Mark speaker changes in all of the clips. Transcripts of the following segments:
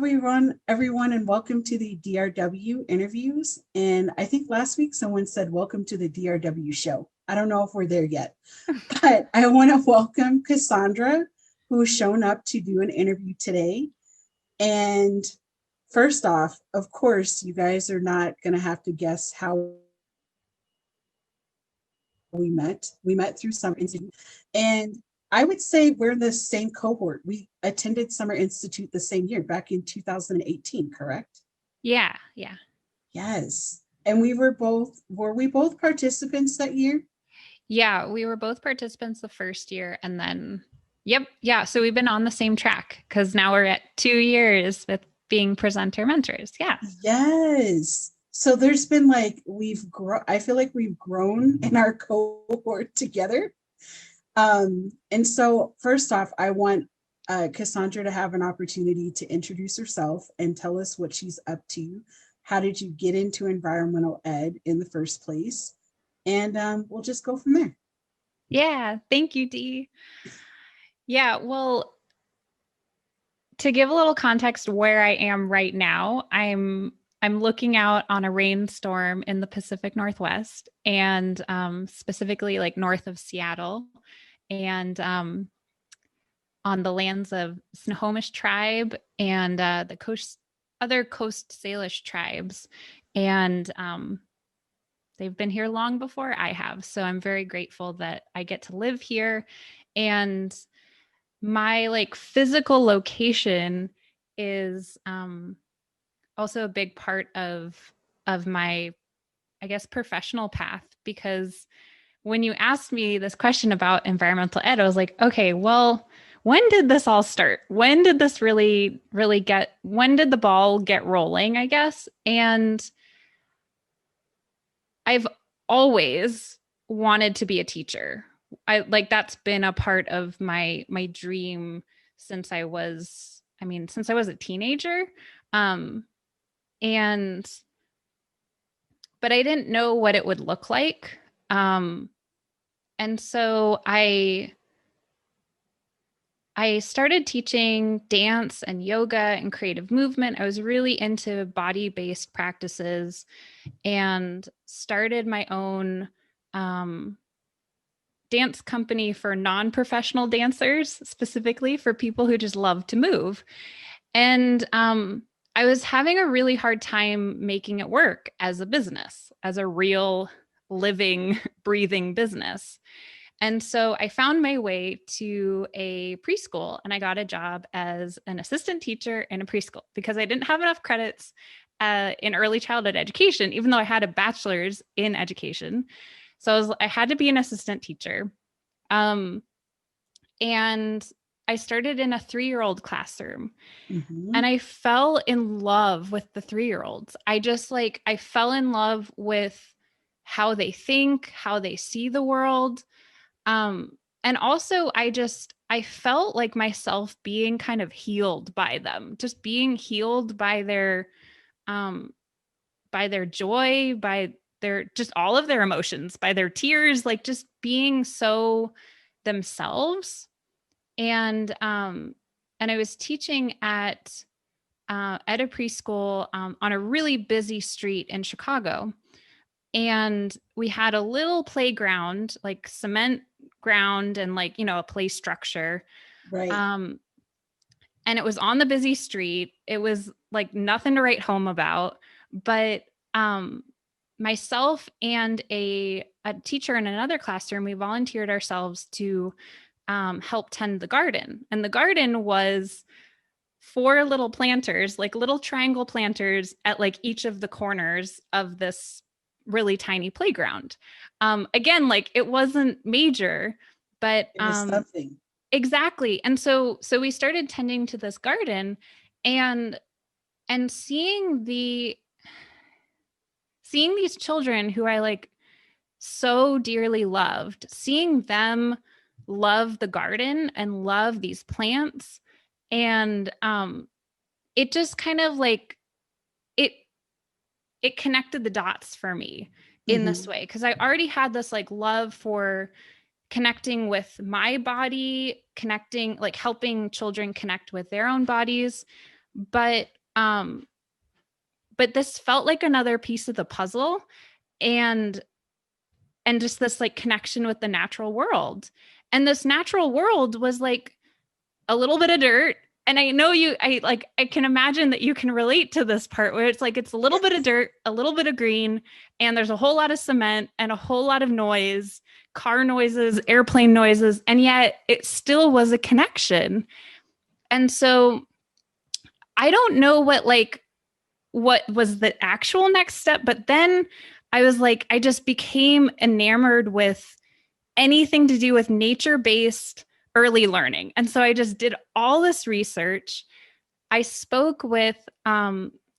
Speaker 1: everyone, and welcome to the DRW interviews. And I think last week someone said, welcome to the DRW show. I don't know if we're there yet, but I want to welcome Cassandra, who's shown up to do an interview today. And first off, of course, you guys are not going to have to guess how we met. We met through Summer Institute. And I would say we're in the same cohort. We attended Summer Institute the same year, back in 2018, correct?
Speaker 2: Yeah.
Speaker 1: Yes. And were we both participants that year?
Speaker 2: Yeah, we were both participants the first year and then, yep. Yeah. So we've been on the same track because now we're at 2 years with being presenter mentors. Yeah.
Speaker 1: Yes. So there's been I feel like we've grown in our cohort together. And so first off, I want Cassandra to have an opportunity to introduce herself and tell us what she's up to. How did you get into environmental ed in the first place? And we'll just go from there.
Speaker 2: Yeah. Thank you, Dee. Yeah. Well, to give a little context where I am right now, I'm looking out on a rainstorm in the Pacific Northwest and specifically like north of Seattle and on the lands of Snohomish Tribe and the other Coast Salish tribes. And they've been here long before I have. So I'm very grateful that I get to live here. And my physical location is also a big part of my, I guess, professional path, because when you asked me this question about environmental ed, I was like, okay, well, when did this all start? When did this when did the ball get rolling, I guess? And I've always wanted to be a teacher. That's been a part of my dream since I was a teenager. But I didn't know what it would look like. And so I started teaching dance and yoga and creative movement. I was really into body-based practices and started my own dance company for non-professional dancers, specifically for people who just love to move. And I was having a really hard time making it work as a business, as a real living, breathing business. And so I found my way to a preschool and I got a job as an assistant teacher in a preschool because I didn't have enough credits in early childhood education, even though I had a bachelor's in education. So I had to be an assistant teacher. And I started in a 3-year-old classroom.
Speaker 1: Mm-hmm.
Speaker 2: And I fell in love with the 3-year-olds. I fell in love with how they think, how they see the world. And also I felt like myself being kind of healed by them, just being healed by their joy, by their, just all of their emotions, by their tears, like just being so themselves. And I was teaching at a preschool on a really busy street in Chicago. And we had a little playground, like cement ground and a play structure.
Speaker 1: Right.
Speaker 2: And it was on the busy street. It was like nothing to write home about, but myself and a teacher in another classroom, we volunteered ourselves to help tend the garden. And the garden was 4 little planters, like little triangle planters at like each of the corners of this really tiny playground. Again, like it wasn't major, but
Speaker 1: it was something.
Speaker 2: Exactly. And so we started tending to this garden and seeing these children who I like so dearly loved, seeing them love the garden and love these plants. And it just kind of like it connected the dots for me in this way, because I already had this like love for connecting with my body, connecting, like helping children connect with their own bodies. but um but this felt like another piece of the puzzle, and just this like connection with the natural world. And this natural world was like a little bit of dirt. And I know I can imagine that you can relate to this part where it's like it's a little bit of dirt, a little bit of green, and there's a whole lot of cement and a whole lot of noise, car noises, airplane noises, and yet it still was a connection. And so I don't know what was the actual next step, but then I was like, I just became enamored with anything to do with nature-based early learning. And so I just did all this research. I spoke with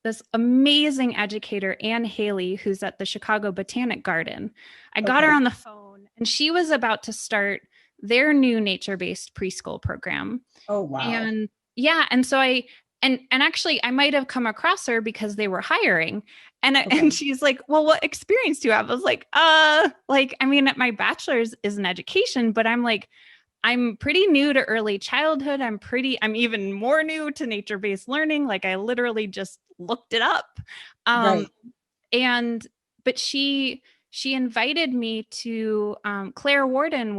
Speaker 2: this amazing educator, Ann Haley, who's at the Chicago Botanic Garden. I got her on the phone, and she was about to start their new nature-based preschool program.
Speaker 1: Oh, wow.
Speaker 2: And yeah, and so and actually I might have come across her because they were hiring. And she's like, well, what experience do you have? I was like, I mean, my bachelor's is in education, but I'm pretty new to early childhood. I'm even more new to nature-based learning. Like I literally just looked it up.
Speaker 1: Right.
Speaker 2: But she invited me to, Claire Warden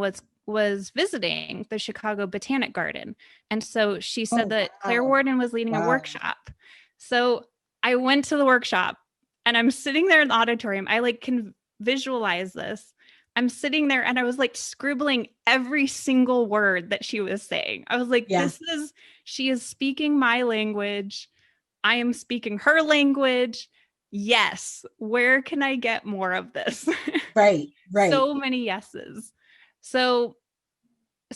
Speaker 2: was visiting the Chicago Botanic Garden. And so she said that Claire Warden was leading a workshop. So I went to the workshop, and I'm sitting there in the auditorium. I can visualize this. I'm sitting there, and I was like scribbling every single word that she was saying. I was like, she is speaking my language. I am speaking her language. Yes. Where can I get more of this?
Speaker 1: Right.
Speaker 2: So many yeses. So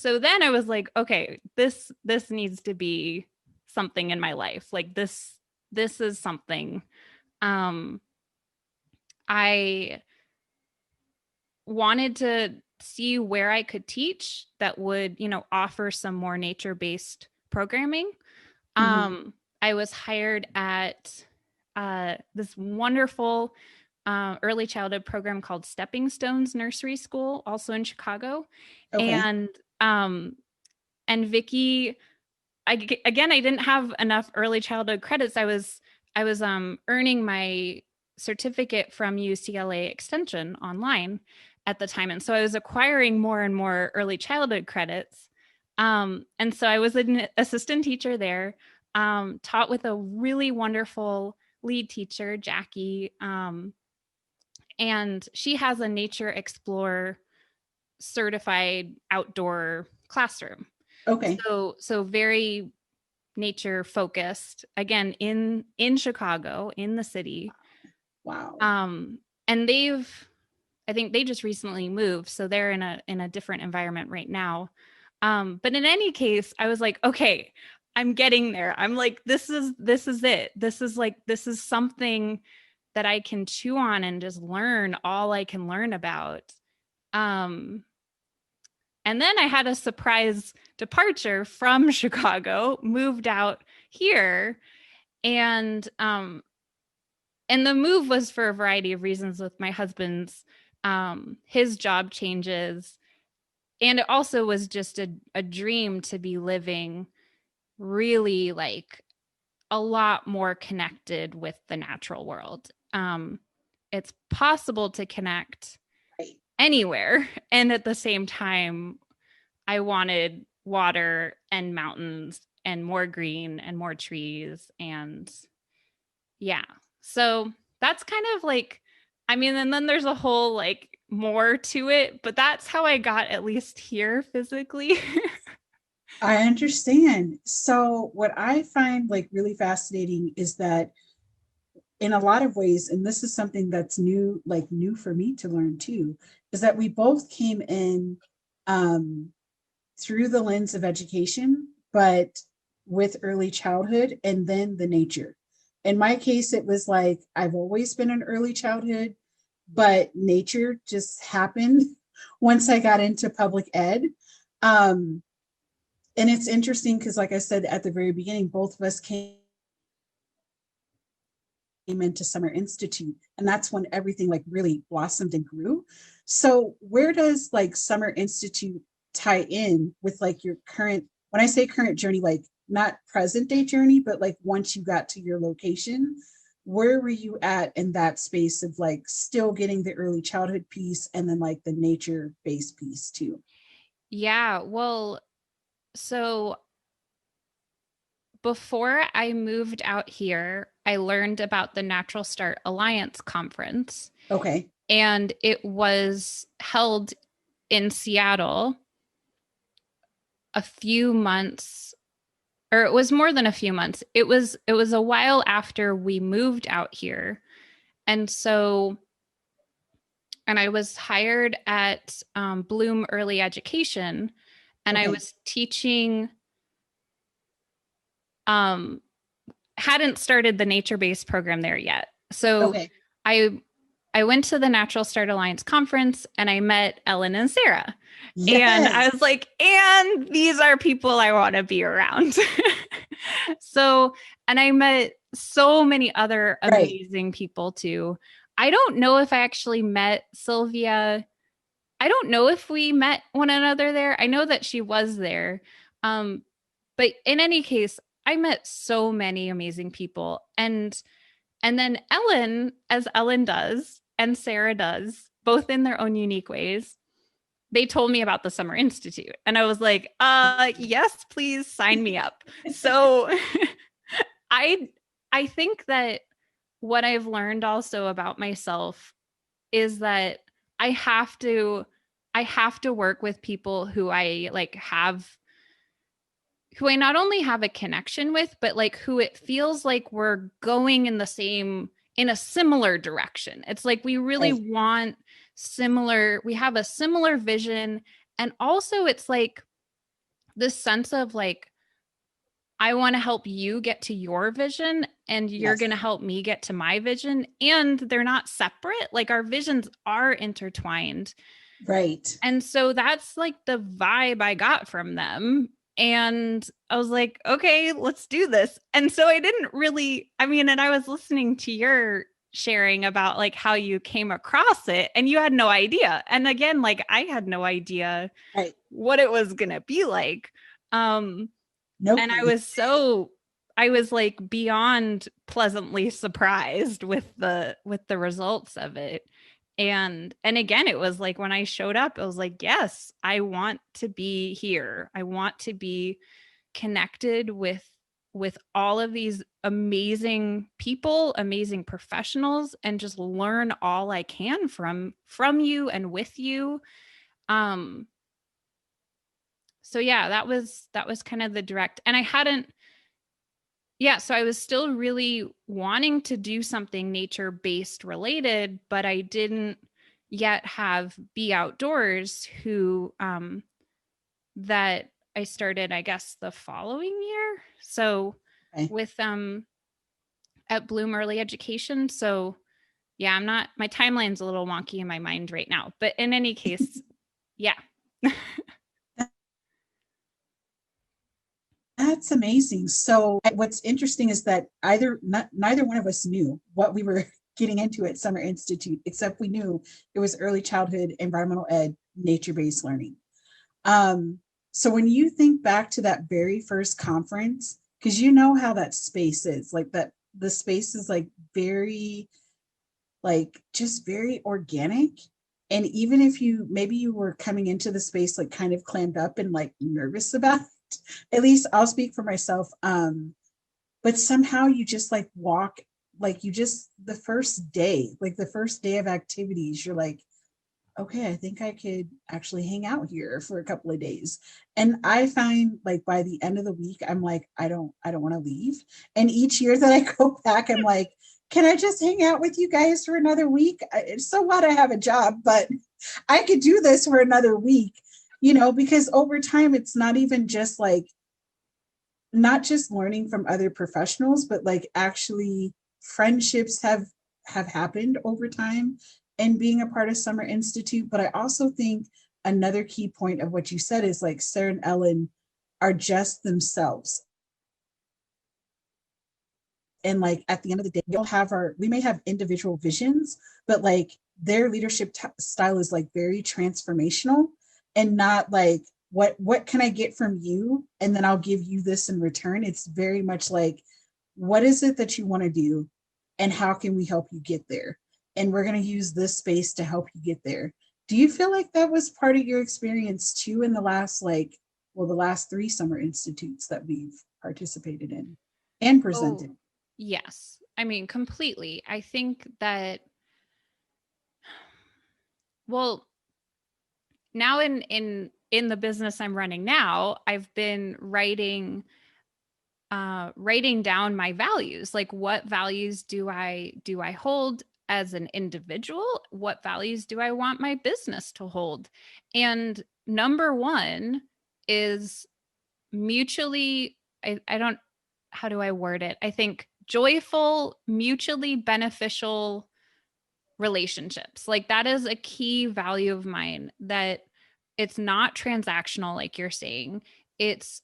Speaker 2: then I was like, okay, this needs to be something in my life. Like this is something. I wanted to see where I could teach that would, offer some more nature-based programming. I was hired at this wonderful early childhood program called Stepping Stones Nursery School, also in Chicago. And Vicki, I didn't have enough early childhood credits. I was earning my certificate from UCLA Extension online at the time. And so I was acquiring more and more early childhood credits. And so I was an assistant teacher there, taught with a really wonderful lead teacher, Jackie. And she has a Nature Explorer certified outdoor classroom.
Speaker 1: Okay.
Speaker 2: So very nature focused, again, in Chicago, in the city.
Speaker 1: Wow.
Speaker 2: And I think they just recently moved, so they're in a different environment right now. But in any case, I was like, okay, I'm getting there. I'm like, this is it. This is something that I can chew on and just learn all I can learn about. And then I had a surprise departure from Chicago, moved out here, and the move was for a variety of reasons with my husband's his job changes. And it also was just a dream to be living really like a lot more connected with the natural world. It's possible to connect anywhere. And at the same time, I wanted water and mountains and more green and more trees. And yeah, so that's kind of like, I mean, and then there's a whole like more to it, but that's how I got at least here physically.
Speaker 1: I understand. So what I find like really fascinating is that in a lot of ways, and this is something that's new for me to learn too, is that we both came in through the lens of education, but with early childhood and then the nature. In my case, it was like, I've always been in early childhood, but nature just happened once I got into public ed. And it's interesting because, like I said at the very beginning, both of us came into Summer Institute, and that's when everything like really blossomed and grew. So where does like Summer Institute tie in with like your current, when I say current journey, like not present day journey, but like once you got to your location, where were you at in that space of like still getting the early childhood piece and then like the nature based piece too?
Speaker 2: Yeah, well, so before I moved out here, I learned about the Natural Start Alliance conference,
Speaker 1: Okay.
Speaker 2: and it was held in Seattle a few months, or it was more than a few months. It was a while after we moved out here. And so, and I was hired at Bloom Early Education, and I
Speaker 1: Okay.
Speaker 2: was teaching, um hadn't started the nature-based program there yet. So
Speaker 1: Okay.
Speaker 2: I I went to the Natural Start Alliance conference and I met Ellen and Sarah. And I
Speaker 1: Yes.
Speaker 2: was like, and these are people I want to be around. So, and I met so many other
Speaker 1: Right.
Speaker 2: amazing people too. I don't know if I actually met Sylvia. I don't know if we met one another there. I know that she was there. Um, but in any case, I met so many amazing people. And then Ellen, as Ellen does, and Sarah does, both in their own unique ways, they told me about the Summer Institute. And I was like, yes, please sign me up. So I I think that what I've learned also about myself is that I have to I have to work with people who I like have who I not only have a connection with, but like who it feels like we're going in a similar direction. It's like we really
Speaker 1: Right.
Speaker 2: want we have a similar vision. And also, it's like this sense of like, I want to help you get to your vision, and you're going to
Speaker 1: Yes.
Speaker 2: help me get to my vision. And they're not separate. Like our visions are intertwined.
Speaker 1: Right.
Speaker 2: And so that's like the vibe I got from them. And I was like, okay, let's do this. And so I didn't really, I mean, and I was listening to your sharing about like how you came across it and you had no idea. And again, like I had no idea
Speaker 1: Right.
Speaker 2: what it was going to be like. Um,
Speaker 1: No
Speaker 2: and
Speaker 1: clue.
Speaker 2: I was like beyond pleasantly surprised with the results of it. And again, it was like when I showed up, it was like, yes, I want to be here. I want to be connected with all of these amazing people, amazing professionals, and just learn all I can from you and with you. Um so yeah, that was kind of the direct. And I hadn't yeah, so I was still really wanting to do something nature based related, but I didn't yet have Be Outdoors, who that I started, I guess, the following year. So
Speaker 1: Okay.
Speaker 2: with at Bloom Early Education. So yeah, I'm not, my timeline's a little wonky in my mind right now. But in any case, yeah.
Speaker 1: That's amazing. So what's interesting is that neither one of us knew what we were getting into at Summer Institute, except we knew it was early childhood environmental ed, nature-based learning. So when you think back to that very first conference, because you know how that space is, like that the space is like very, like just very organic. And even if you maybe you were coming into the space like kind of clammed up and like nervous about it, at least I'll speak for myself. But somehow you just like walk, like you just the first day, like the first day of activities, you're like, okay, I think I could actually hang out here for a couple of days. And I find like by the end of the week, I'm like, I don't want to leave. And each year that I go back, I'm like, can I just hang out with you guys for another week? So what? I have a job, but I could do this for another week, because over time, it's not even just like, not just learning from other professionals, but like actually friendships have happened over time and being a part of Summer Institute. But I also think another key point of what you said is like Sarah and Ellen are just themselves. And like at the end of the day, we may have individual visions, but like their leadership style is like very transformational and not like what can I get from you? And then I'll give you this in return. It's very much like, what is it that you want to do? And how can we help you get there? And we're going to use this space to help you get there. Do you feel like that was part of your experience too in the last, like, well, the last 3 summer institutes that we've participated in and presented?
Speaker 2: Oh, yes. I mean, completely. I think that, well, now in the business I'm running now, I've been writing down my values. Like, what values do I hold as an individual? What values do I want my business to hold? And number one is mutually, I don't, how do I word it? I think joyful, mutually beneficial relationships. Like, that is a key value of mine, that it's not transactional, like you're saying. It's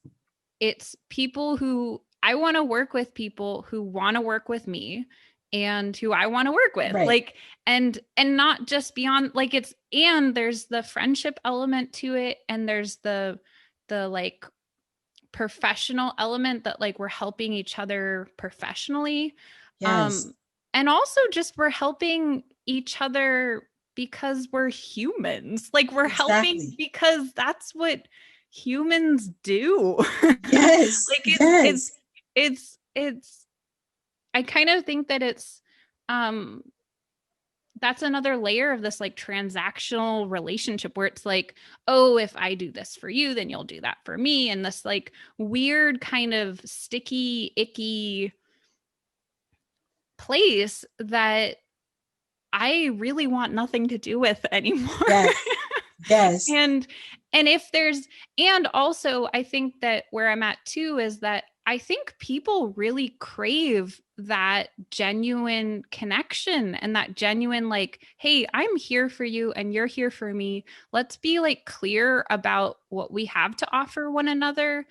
Speaker 2: people who, I want to work with, people who want to work with me and who I want to work with.
Speaker 1: Right.
Speaker 2: Like, and not just beyond, like, it's, and there's the friendship element to it, and there's the like professional element, that like we're helping each other professionally.
Speaker 1: Yes.
Speaker 2: And also just we're helping each other because we're humans. Like, we're helping
Speaker 1: Exactly.
Speaker 2: because that's what humans do.
Speaker 1: Yes.
Speaker 2: Like,
Speaker 1: Yes.
Speaker 2: it's I kind of think that it's um that's another layer of this like transactional relationship, where it's like, oh, if I do this for you, then you'll do that for me. And this like weird kind of sticky, icky place that I really want nothing to do with anymore.
Speaker 1: Yes. Yes.
Speaker 2: and if there's, and also I think that where I'm at too is that I think people really crave that genuine connection, and that genuine like, hey, I'm here for you and you're here for me. Let's be like clear about what we have to offer one another.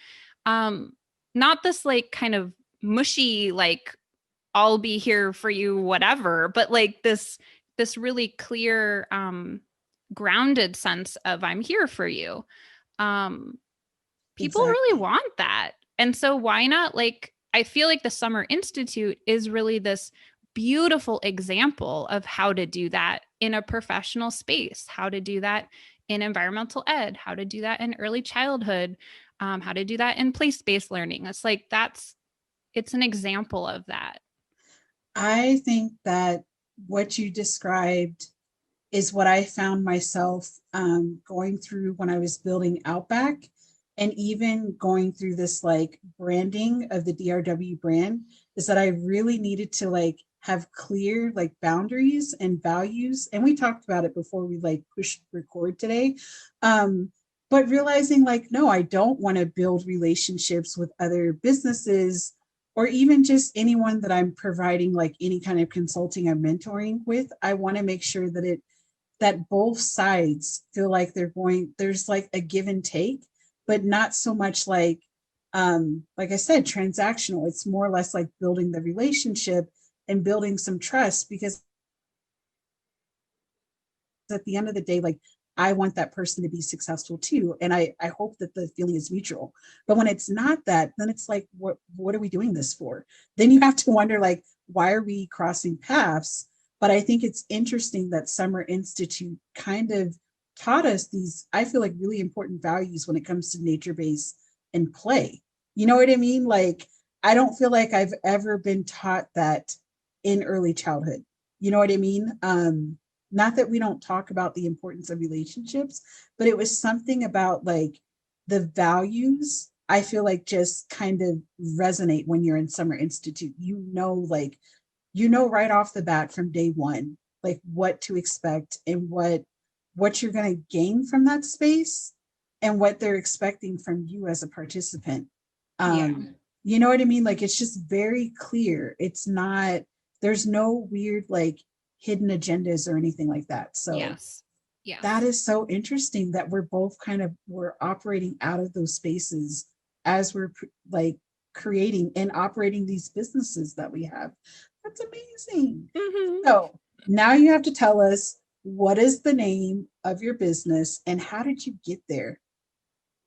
Speaker 2: Not this like kind of mushy like, I'll be here for you whatever, but like this really clear grounded sense of I'm here for you. Um People really
Speaker 1: Exactly.
Speaker 2: want that. And so why not, like, I feel like the Summer Institute is really this beautiful example of how to do that in a professional space, how to do that in environmental ed, how to do that in early childhood, how to do that in place-based learning. It's like, it's an example of that.
Speaker 1: I think that what you described is what I found myself going through when I was building Outback, and even going through this like branding of the DRW brand, is that I really needed to like have clear like boundaries and values. And we talked about it before we like pushed record today. But realizing like, no, I don't want to build relationships with other businesses, or even just anyone that I'm providing like any kind of consulting or mentoring with. I want to make sure that that both sides feel like there's like a give and take, but not so much like I said, transactional. It's more or less like building the relationship and building some trust, because at the end of the day, like, I want that person to be successful too. And I hope that the feeling is mutual. But when it's not that, then it's like, what are we doing this for? Then you have to wonder, like, why are we crossing paths? But I think it's interesting that Summer Institute kind of taught us these, I feel like, really important values when it comes to nature-based and play. You know what I mean? Like, I don't feel like I've ever been taught that in early childhood. You know what I mean? Not that we don't talk about the importance of relationships, but it was something about like the values, I feel like, just kind of resonate when you're in Summer Institute. Like, right off the bat from day one, like what to expect and what you're going to gain from that space, and what they're expecting from you as a participant.
Speaker 2: Yeah.
Speaker 1: You know what I mean? Like, it's just very clear. It's not, there's no weird like hidden agendas or anything like that. So
Speaker 2: Yes. Yes.
Speaker 1: that is so interesting that we're operating out of those spaces as we're like creating and operating these businesses that we have. That's amazing.
Speaker 2: Mhm.
Speaker 1: So now you have to tell us, what is the name of your business and how did you get there?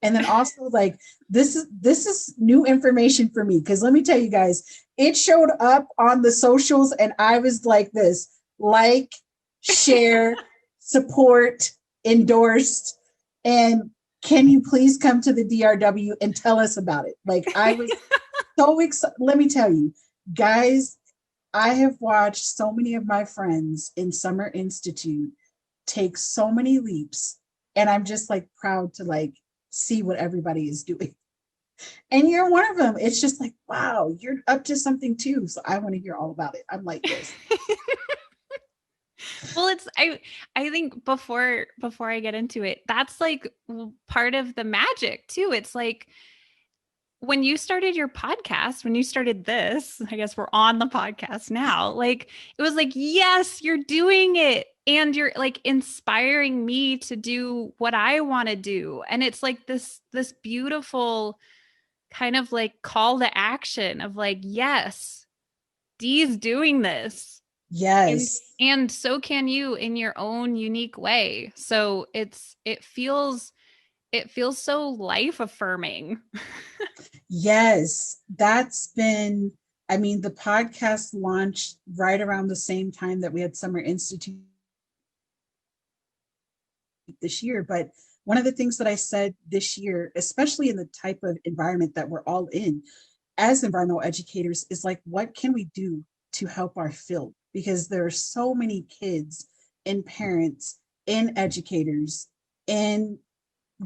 Speaker 1: And then also like, this is new information for me. Cause let me tell you guys, it showed up on the socials and I was like this, like, share, support, endorsed. And can you please come to the DRW and tell us about it? Like I was so excited. Let me tell you, guys, I have watched so many of my friends in Summer Institute take so many leaps. And I'm just like proud to like see what everybody is doing. And you're one of them. It's just like, wow, you're up to something too. So I want to hear all about it. I'm like this.
Speaker 2: Well, I think before I get into it, that's like part of the magic too. It's like when you started your podcast, when you started this, I guess we're on the podcast now. Like it was like, yes, you're doing it and you're like inspiring me to do what I want to do. And it's like this beautiful kind of like call to action of like, yes, Dee's doing this.
Speaker 1: Yes.
Speaker 2: And so can you in your own unique way. So it feels so life affirming.
Speaker 1: Yes. That's been, I mean, the podcast launched right around the same time that we had Summer Institute this year. But one of the things that I said this year, especially in the type of environment that we're all in as environmental educators, is like, what can we do to help our field? Because there are so many kids and parents and educators and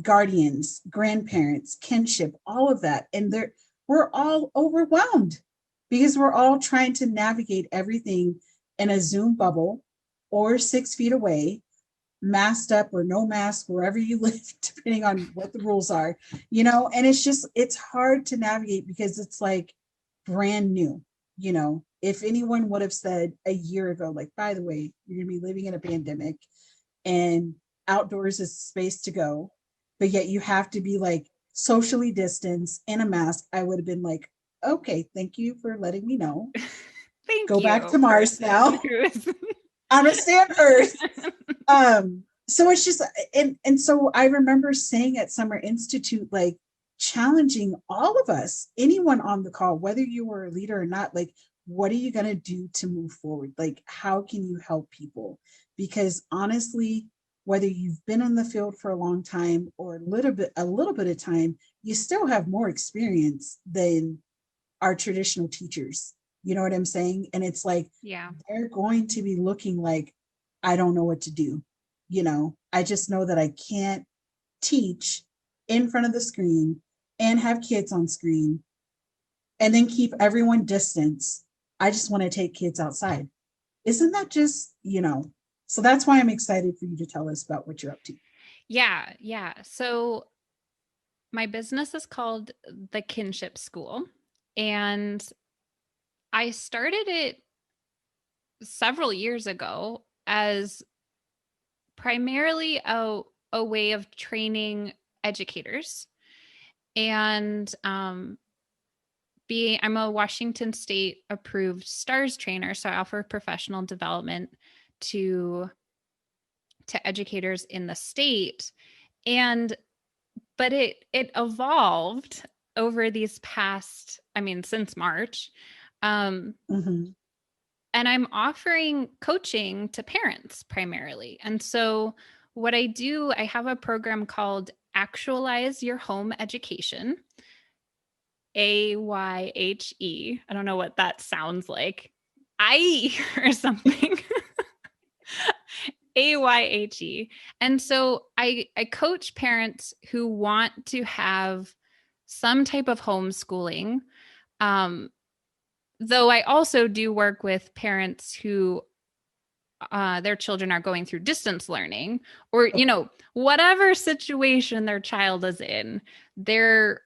Speaker 1: guardians, grandparents, kinship, all of that. And we're all overwhelmed because we're all trying to navigate everything in a Zoom bubble or 6 feet away, masked up or no mask, wherever you live, depending on what the rules are, and it's hard to navigate because it's like brand new. If anyone would have said a year ago, like, by the way, you're going to be living in a pandemic and outdoors is space to go, but yet you have to be like socially distanced in a mask, I would have been like, okay, thank you for letting me know.
Speaker 2: Thank
Speaker 1: Go
Speaker 2: you.
Speaker 1: back to Mars now. I'm gonna stay on Earth. So it's just, and so I remember saying at Summer Institute, like challenging all of us, anyone on the call, whether you were a leader or not, like, what are you going to do to move forward? Like, how can you help people? Because honestly, whether you've been in the field for a long time or a little bit of time, you still have more experience than our traditional teachers. You know what I'm saying? And it's like,
Speaker 2: yeah,
Speaker 1: they're going to be looking like, I don't know what to do. I just know that I can't teach in front of the screen and have kids on screen and then keep everyone distance. I just want to take kids outside. Isn't that just, so that's why I'm excited for you to tell us about what you're up to.
Speaker 2: Yeah. Yeah. So my business is called the Kinship School, and I started it several years ago as primarily a way of training educators. And I'm a Washington State approved STARS trainer, so I offer professional development to educators in the state. And but it evolved over these past, since March.
Speaker 1: Mm-hmm.
Speaker 2: And I'm offering coaching to parents primarily. And so what I do, I have a program called Actualize Your Home Education. AYHE. I don't know what that sounds like. I or something. AYHE. And so I coach parents who want to have some type of homeschooling. Though I also do work with parents who their children are going through distance learning, or whatever situation their child is in, they're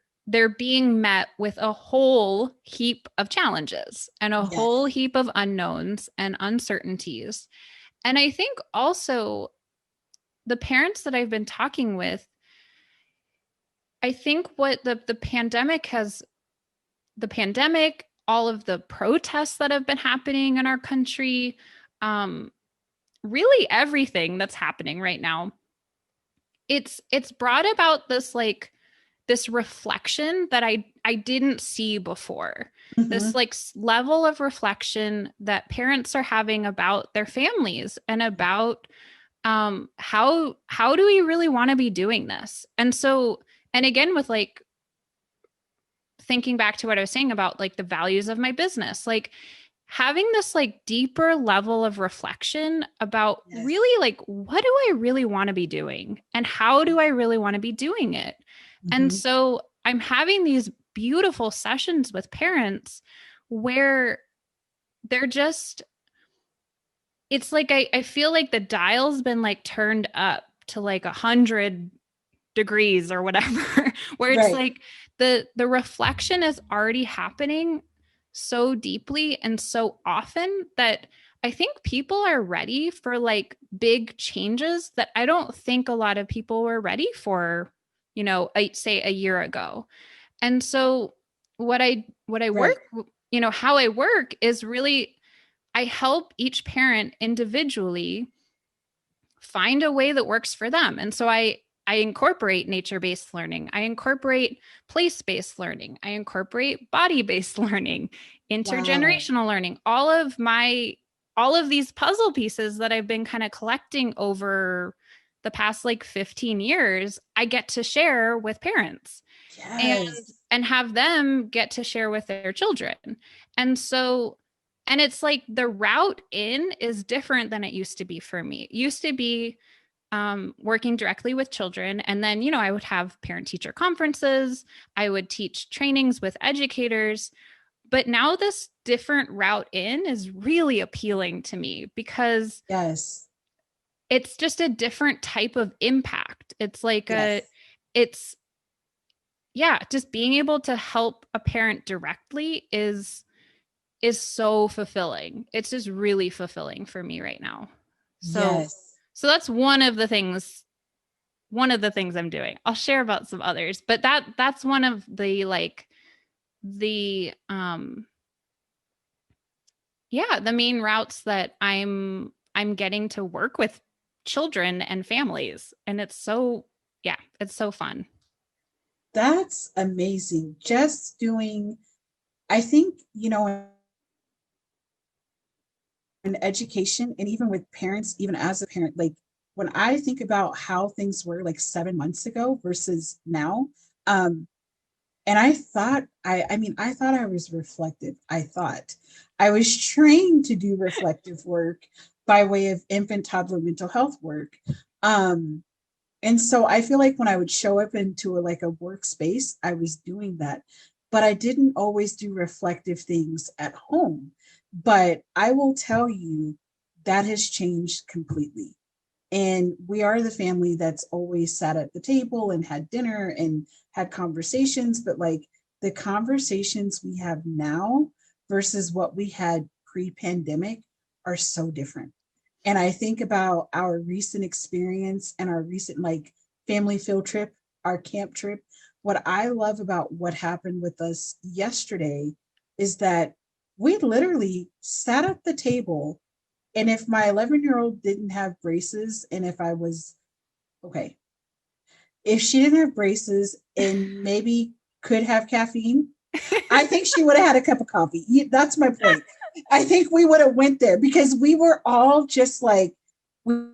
Speaker 2: being met with a whole heap of challenges and a whole heap of unknowns and uncertainties. And I think also the parents that I've been talking with, I think what the pandemic, all of the protests that have been happening in our country, really everything that's happening right now, it's brought about this like this reflection that I didn't see before. This
Speaker 1: Mhm.
Speaker 2: like level of reflection that parents are having about their families and about how do we really want to be doing this? And so, and again, with like thinking back to what I was saying about like the values of my business, like having this like deeper level of reflection about
Speaker 1: Yes.
Speaker 2: really like what do I really want to be doing and how do I really want to be doing it? And
Speaker 1: Mhm.
Speaker 2: so I'm having these beautiful sessions with parents where they're just, it's like I feel like the dial's been like turned up to like 100 degrees or whatever, where it's
Speaker 1: Right.
Speaker 2: like the reflection is already happening so deeply and so often that I think people are ready for like big changes that I don't think a lot of people were ready for, say a year ago. And so what I work,
Speaker 1: Right.
Speaker 2: how I work is really I help each parent individually find a way that works for them. And so I incorporate nature-based learning. I incorporate place-based learning. I incorporate body-based learning,
Speaker 1: Wow.
Speaker 2: intergenerational learning, all of these puzzle pieces that I've been kind of collecting over the past like 15 years, I get to share with parents and
Speaker 1: Yes.
Speaker 2: have them get to share with their children. And so and it's like the route in is different than it used to be for me. It used to be working directly with children. And then, I would have parent teacher conferences, I would teach trainings with educators. But now this different route in is really appealing to me because
Speaker 1: Yes.
Speaker 2: it's just a different type of impact. It's like
Speaker 1: Yes.
Speaker 2: it's, yeah, just being able to help a parent directly is so fulfilling. It's just really fulfilling for me right now. So
Speaker 1: Yes.
Speaker 2: so that's one of the things I'm doing. I'll share about some others, but that's one of the like the yeah, the main routes that I'm getting to work with children and families and it's so yeah, it's so fun.
Speaker 1: That's amazing. Just doing, I think, in education and even with parents, even as a parent, like when I think about how things were like 7 months ago versus now, um, and I thought I was reflective. I thought I was trained to do reflective work by way of infant toddler mental health work. Um, and so I feel like when I would show up into like a workspace, I was doing that, but I didn't always do reflective things at home. But I will tell you that has changed completely. And we are the family that's always sat at the table and had dinner and had conversations, but like the conversations we have now versus what we had pre-pandemic are so different. And I think about our recent experience and our recent like family field trip, our camp trip. What I love about what happened with us yesterday is that we literally sat at the table, and if my 11-year-old didn't have braces, and if I was okay, if she didn't have braces and maybe could have caffeine, I think she would have had a cup of coffee. That's my point. I think we would have went there because we were all just like we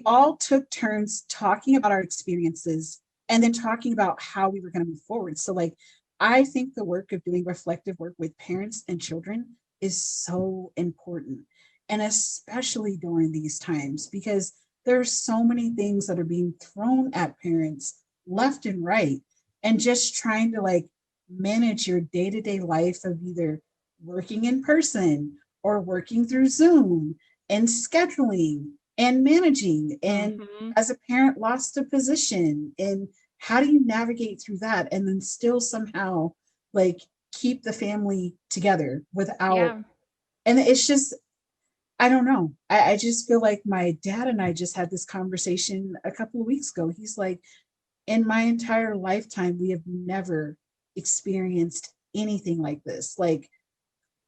Speaker 1: all took turns talking about our experiences and then talking about how we were going to move forward. So like I think the work of doing reflective work with parents and children is so important. And especially during these times, because there are so many things that are being thrown at parents left and right. And just trying to like manage your day-to-day life of either working in person or working through Zoom and scheduling and managing, and
Speaker 2: Mm-hmm.
Speaker 1: as a parent lost a position, and how do you navigate through that and then still somehow like keep the family together without,
Speaker 2: Yeah.
Speaker 1: and it's just, I don't know, I just feel like my dad and I just had this conversation a couple of weeks ago. He's like, in my entire lifetime we have never experienced anything like this, like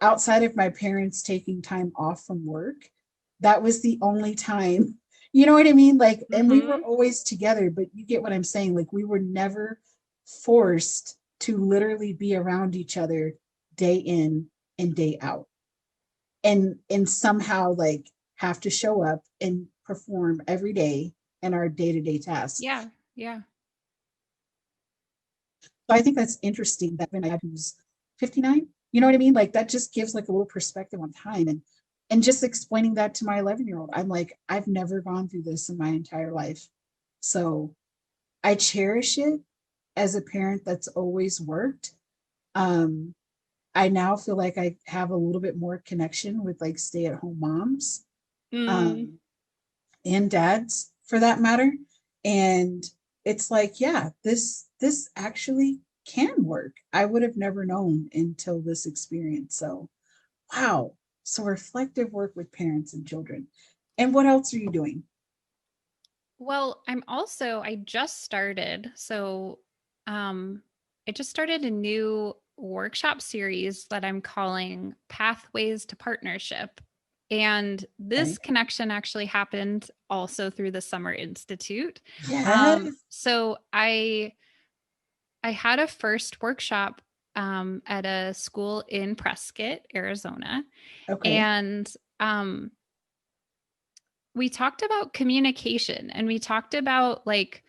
Speaker 1: outside of my parents taking time off from work, that was the only time You know what I mean? Like, and we were
Speaker 2: Mm-hmm.
Speaker 1: always together, but you get what I'm saying? Like, we were never forced to literally be around each other day in and day out. And somehow like have to show up and perform every day in our day-to-day tasks.
Speaker 2: Yeah. Yeah.
Speaker 1: So I think that's interesting that when I had who's 59, you know what I mean? Like that just gives like a little perspective on time and just explaining that to my 11-year-old. I'm like, I've never gone through this in my entire life. So I cherish it as a parent that's always worked. Um, I now feel like I have a little bit more connection with like stay-at-home moms.
Speaker 2: Mm.
Speaker 1: Um, and dads for that matter. And it's like, yeah, this actually can work. I would have never known until this experience. So wow. So reflective work with parents and children. And what else are you doing?
Speaker 2: Well, I just started. Um, I just started a new workshop series that I'm calling Pathways to Partnership. And
Speaker 1: Okay.
Speaker 2: this connection actually happened also through the Summer Institute.
Speaker 1: Yes.
Speaker 2: I had a first workshop at a school in Prescott, Arizona,
Speaker 1: Okay.
Speaker 2: and um, we talked about communication, and we talked about like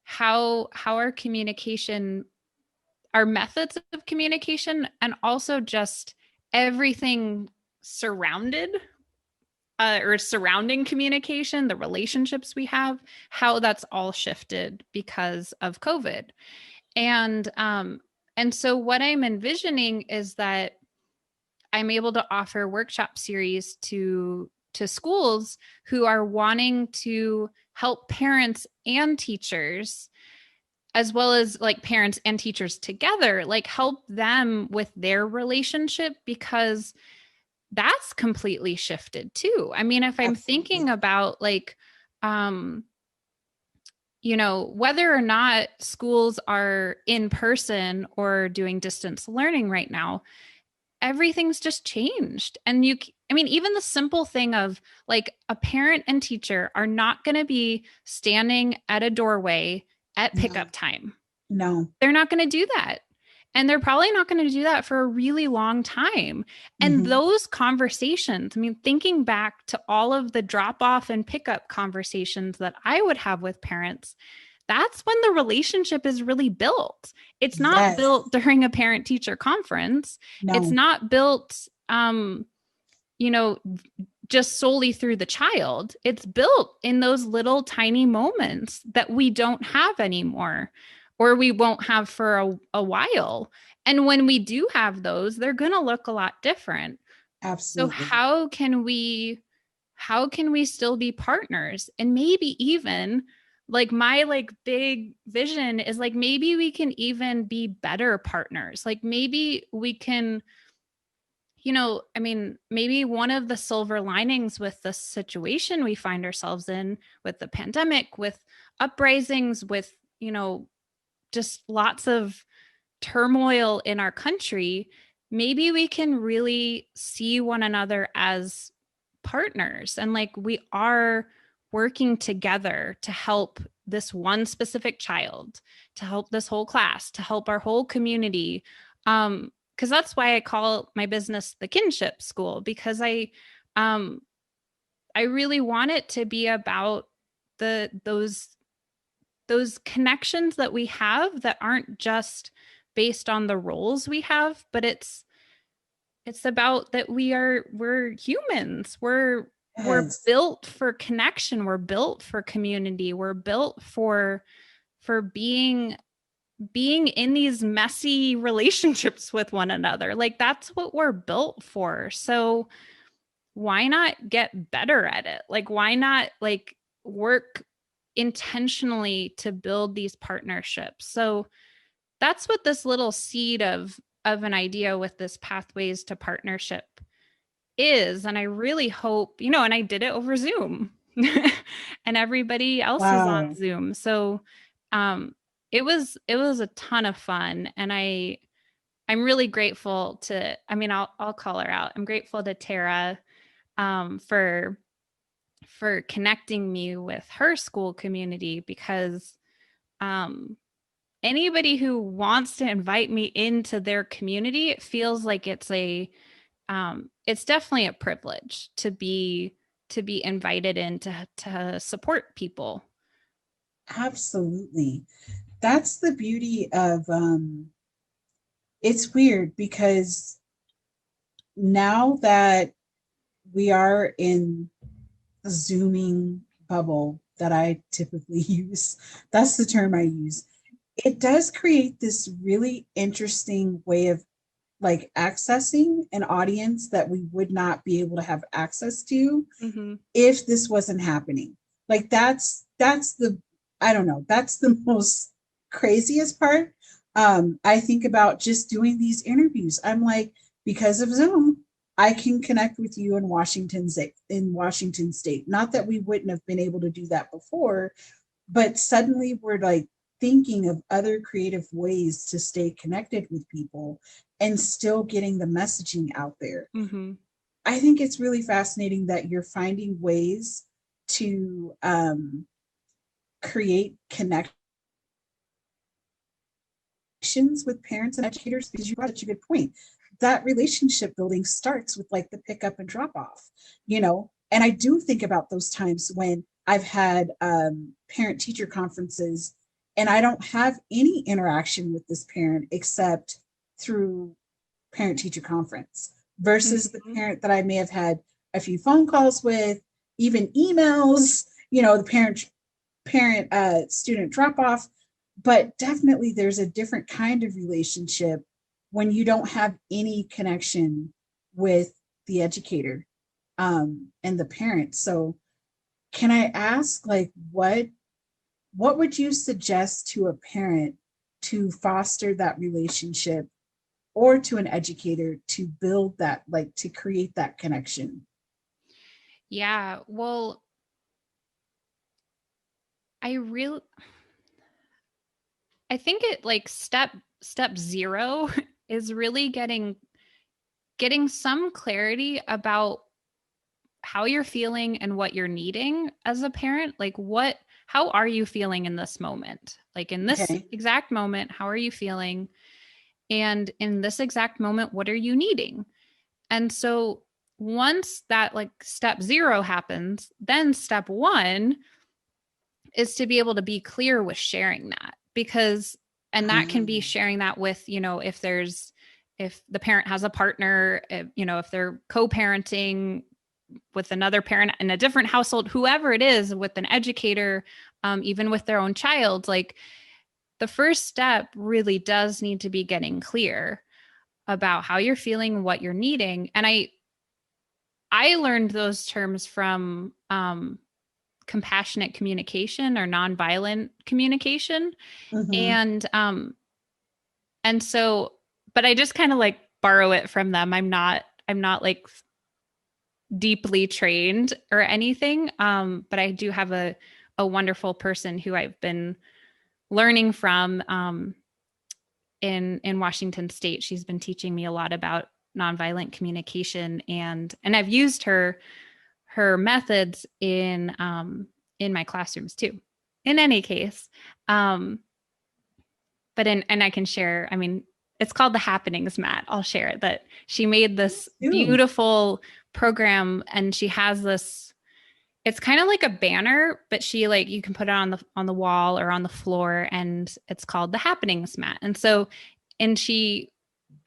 Speaker 2: how our communication, our methods of communication, and also just everything surrounded or surrounding communication, the relationships we have, how that's all shifted because of COVID. And so what I'm envisioning is that I'm able to offer workshop series to schools who are wanting to help parents and teachers, as well as like parents and teachers together, like help them with their relationship, because that's completely shifted too. I mean, if I'm thinking
Speaker 1: Absolutely.
Speaker 2: about like whether or not schools are in person or doing distance learning right now, everything's just changed. And I mean, even the simple thing of like a parent and teacher are not going to be standing at a doorway at pickup
Speaker 1: No.
Speaker 2: time.
Speaker 1: No.
Speaker 2: They're not going to do that. And they're probably not going to do that for a really long time. And
Speaker 1: Mm-hmm.
Speaker 2: those conversations, I mean, thinking back to all of the drop off and pickup conversations that I would have with parents, that's when the relationship is really built. It's not
Speaker 1: Yes.
Speaker 2: built during a parent teacher conference. It's
Speaker 1: No.
Speaker 2: not built, you know, just solely through the child. It's built in those little tiny moments that we don't have anymore or we won't have for a while. And when we do have those, they're going to look a lot different. So
Speaker 1: Absolutely.
Speaker 2: how can we still be partners? And maybe even like my like big vision is like maybe we can even be better partners. Like maybe we can, I mean, maybe one of the silver linings with the situation we find ourselves in with the pandemic, with uprisings, with, just lots of turmoil in our country, maybe we can really see one another as partners and like we are working together to help this one specific child, to help this whole class, to help our whole community. Because that's why I call my business the Kinship School, because um I really want it to be about those connections that we have that aren't just based on the roles we have, but it's about that we're humans. We're
Speaker 1: Yes.
Speaker 2: built for connection, we're built for community, we're built for being in these messy relationships with one another. Like that's what we're built for. So why not get better at it? Like why not like work intentionally to build these partnerships? So that's what this little seed of an idea with this pathways to partnership is. And I really hope, and I did it over Zoom and everybody else is on
Speaker 1: Wow.
Speaker 2: Zoom. So it was a ton of fun. And I'm really grateful to, I mean, I'll call her out. I'm grateful to Tara for for connecting me with her school community, because anybody who wants to invite me into their community, it feels like it's definitely a privilege to be invited in to support people.
Speaker 1: Absolutely. That's the beauty of it's weird because now that we are in the Zooming bubble that I typically use, that's the term I use. It does create this really interesting way of like accessing an audience that we would not be able to have access to
Speaker 2: Mm-hmm.
Speaker 1: if this wasn't happening. Like that's the I don't know, that's the most craziest part. I think about just doing these interviews. I'm like, because of Zoom, I can connect with you in Washington State. Not that we wouldn't have been able to do that before, but suddenly we're like thinking of other creative ways to stay connected with people and still getting the messaging out there.
Speaker 2: Mm-hmm.
Speaker 1: I think it's really fascinating that you're finding ways to create connections with parents and educators, because you brought such a good point. That relationship building starts with like the pick up and drop off, you know? And I do think about those times when I've had parent teacher conferences and I don't have any interaction with this parent except through parent teacher conference versus the
Speaker 2: Mm-hmm.
Speaker 1: parent that I may have had a few phone calls with, even emails, you know, the parent student drop off. But definitely there's a different kind of relationship when you don't have any connection with the educator and the parent. So can I ask, like, what would you suggest to a parent to foster that relationship, or to an educator to build that, like to create that connection?
Speaker 2: Yeah, well, I really I think it like step 0 is really getting some clarity about how you're feeling and what you're needing as a parent. Like how are you feeling in this moment? Like in this
Speaker 1: Okay.
Speaker 2: exact moment, how are you feeling? And in this exact moment, what are you needing? And so once that like step 0 happens, then step 1 is to be able to be clear with sharing that, because and that can be
Speaker 1: Um,
Speaker 2: sharing that with, if the parent has a partner, if they're co-parenting with another parent in a different household, whoever it is, with an educator, even with their own child. Like, the first step really does need to be getting clear about how you're feeling, what you're needing. And I learned those terms from compassionate communication or nonviolent communication.
Speaker 1: mhm.
Speaker 2: And so, but I just kind of like borrow it from them. I'm not like deeply trained or anything. But I do have a wonderful person who I've been learning from in Washington State. She's been teaching me a lot about nonviolent communication, and I've used her methods in my classrooms too. In any case, um, but and I can share. I mean, it's called the Happenings Mat. I'll share it. That she made this
Speaker 1: Ew.
Speaker 2: beautiful program, and she has this. It's kind of like a banner, but she like you can put it on the wall or on the floor, and it's called the Happenings Mat. And so, and she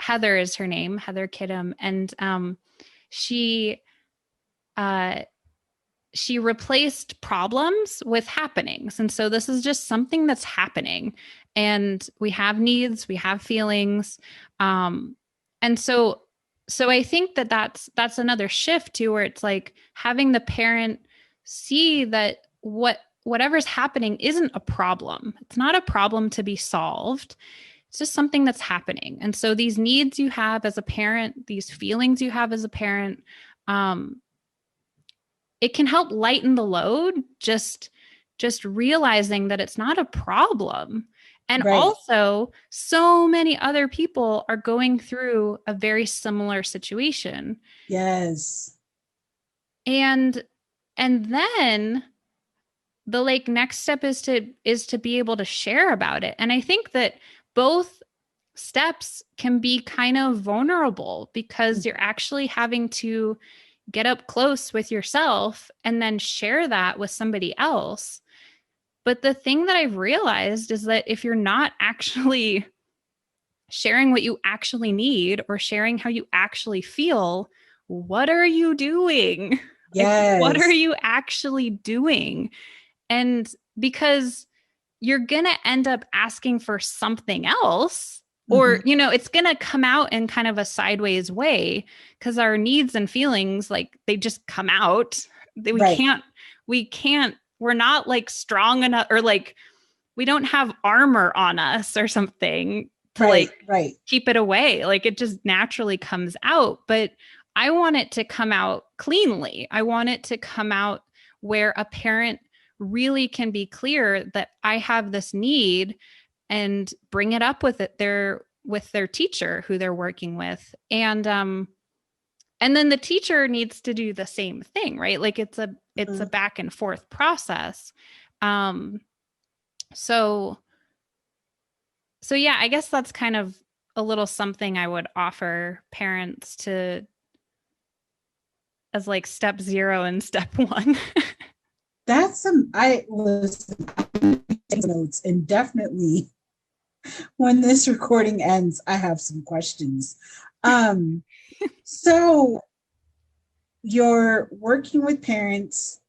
Speaker 2: Heather is her name, Heather Kidham, and she uh she replaced problems with happenings. And so this is just something that's happening. And we have needs, we have feelings. Um, and so I think that's another shift too, where it's like having the parent see that whatever's happening isn't a problem. It's not a problem to be solved. It's just something that's happening. And so these needs you have as a parent, these feelings you have as a parent, um, it can help lighten the load, just realizing that it's not a problem. And
Speaker 1: Right.
Speaker 2: also, so many other people are going through a very similar situation.
Speaker 1: Yes.
Speaker 2: And And then the like next step is to be able to share about it. And I think that both steps can be kind of vulnerable because you're actually having to get up close with yourself and then share that with somebody else. But the thing that I've realized is that if you're not actually sharing what you actually need or sharing how you actually feel, what are you doing? Like, what are
Speaker 1: Yes.
Speaker 2: you actually doing? And because you're going to end up asking for something else, or,
Speaker 1: Mhm.
Speaker 2: you know, it's going to come out in kind of a sideways way because our needs and feelings, like they just come out.
Speaker 1: Right.
Speaker 2: We can't, we're not like strong enough or like we don't have armor on us or something to like
Speaker 1: Right. Right.
Speaker 2: keep it away. Like it just naturally comes out. But I want it to come out cleanly. I want it to come out where a parent really can be clear that I have this need and bring it up with their teacher who they're working with. And then the teacher needs to do the same thing, right? Like it's a
Speaker 1: Mhm.
Speaker 2: back and forth process. Um so so yeah, I guess that's kind of a little something I would offer parents to as like step 0 and step 1.
Speaker 1: That's some, I listen, notes, and definitely when this recording ends, I have some questions. Um, so you're working with parents,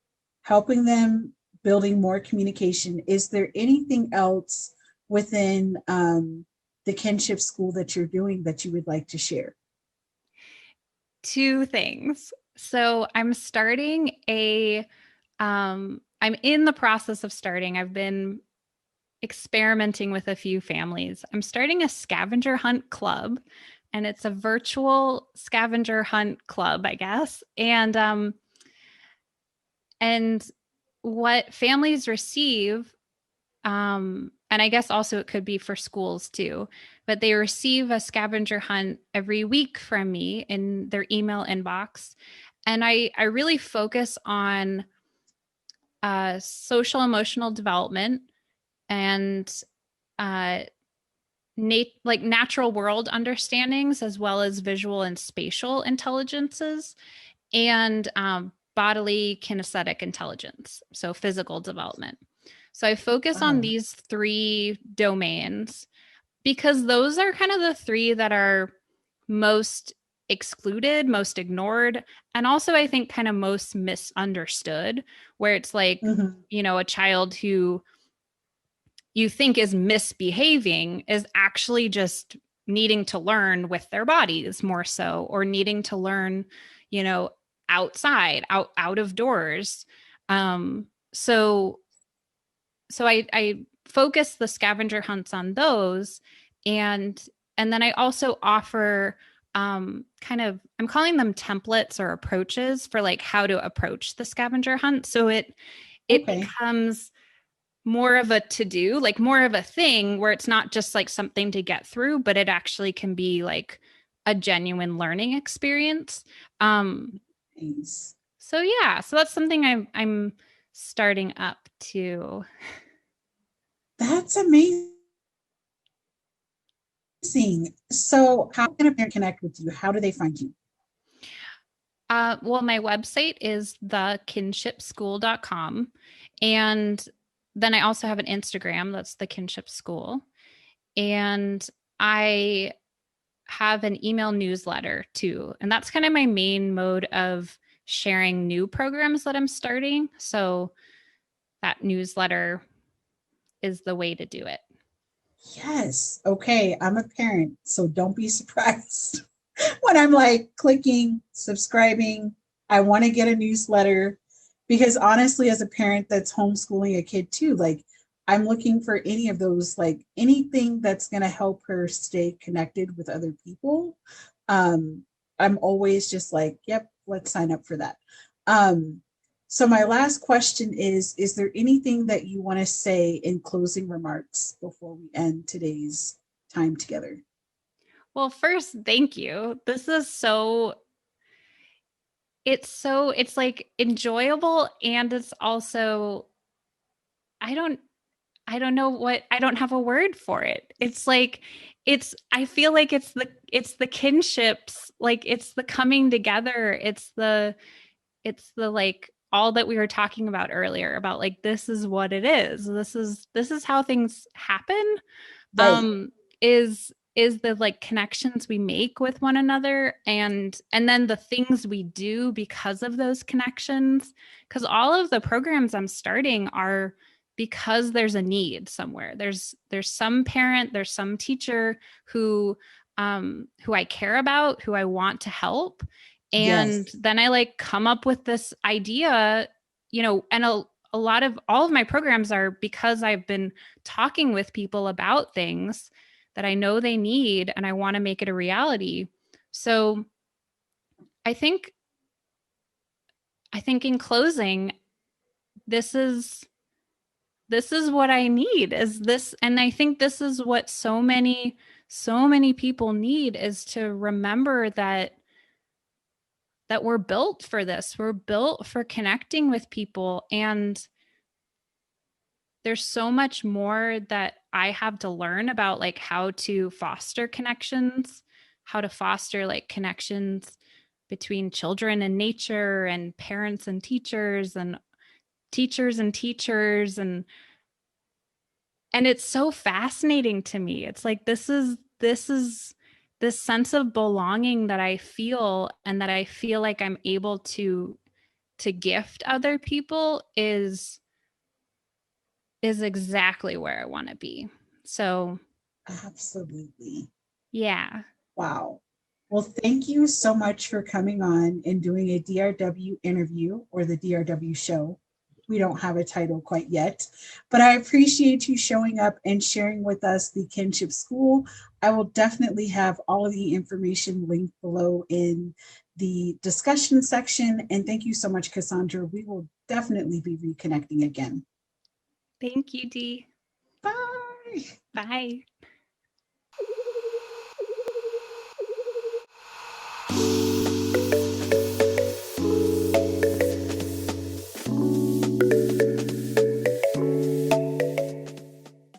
Speaker 1: helping them building more communication. Is there anything else within the kinship school that you're doing that you would like to share?
Speaker 2: Two things. So I'm in the process of starting. I've been experimenting with a few families. I'm starting a scavenger hunt club, and it's a virtual scavenger hunt club, I guess. And what families receive, and I guess also it could be for schools too, but they receive a scavenger hunt every week from me in their email inbox. And I really focus on social emotional development and uh, like natural world understandings, as well as visual and spatial intelligences, and bodily kinesthetic intelligence, so physical development. So I focus on
Speaker 1: Wow.
Speaker 2: these three domains because those are kind of the three that are most excluded, most ignored, and also I think kind of most misunderstood, where it's like,
Speaker 1: Mhm.
Speaker 2: you know, a child who you think is misbehaving is actually just needing to learn with their bodies more so, or needing to learn, you know, outside, out of doors. Um, so I focus the scavenger hunts on those, and then I also offer kind of, I'm calling them templates or approaches for like how to approach the scavenger hunt. So it
Speaker 1: Okay.
Speaker 2: becomes more of a to do, like more of a thing where it's not just like something to get through, but it actually can be like a genuine learning experience. Um,
Speaker 1: Nice.
Speaker 2: so yeah, so that's something I'm starting up to.
Speaker 1: That's amazing. So, how can a parent connect with you? How do they find you?
Speaker 2: Well, my website is thekinshipschool.com. And then I also have an Instagram that's the Kinship School. And I have an email newsletter too. And that's kind of my main mode of sharing new programs that I'm starting. So that newsletter is the way to do it.
Speaker 1: Yes. Okay. I'm a parent, so don't be surprised when I'm like clicking, subscribing. I want to get a newsletter because honestly, as a parent that's homeschooling a kid too, like I'm looking for any of those, like anything that's going to help her stay connected with other people. Um, I'm always just like, yep, let's sign up for that. Um, so my last question is there anything that you want to say in closing remarks before we end today's time together?
Speaker 2: Well, first, thank you. This is so it's like enjoyable, and it's also, I don't I don't have a word for it. It's like, I feel like it's the kinships, like it's the coming together, it's the like all that we were talking about earlier about like, this is what it is. This is how things happen.
Speaker 1: Right.
Speaker 2: Is the like connections we make with one another, and then the things we do because of those connections, because all of the programs I'm starting are because there's a need somewhere. There's some parent, there's some teacher who I care about, who I want to help, and
Speaker 1: Yes.
Speaker 2: then I like come up with this idea, and a lot of all of my programs are because I've been talking with people about things that I know they need and I want to make it a reality. So I think I think in closing, this is this is what I need, is this, and I think this is what so many people need, is to remember that we're built for this. We're built for connecting with people, and there's so much more that I have to learn about like how to foster connections, how to foster like connections between children and nature and parents and teachers and teachers and teachers, and it's so fascinating to me. It's like, this sense of belonging that I feel, and that I feel like I'm able to gift other people is exactly where I want to be. So,
Speaker 1: Absolutely.
Speaker 2: yeah.
Speaker 1: Wow. Well, thank you so much for coming on and doing a DRW interview, or the DRW show. We don't have a title quite yet, but I appreciate you showing up and sharing with us the Kinship School. I will definitely have all of the information linked below in the discussion section. And thank you so much, Cassandra. We will definitely be reconnecting again.
Speaker 2: Thank you, Dee.
Speaker 1: Bye.
Speaker 2: Bye.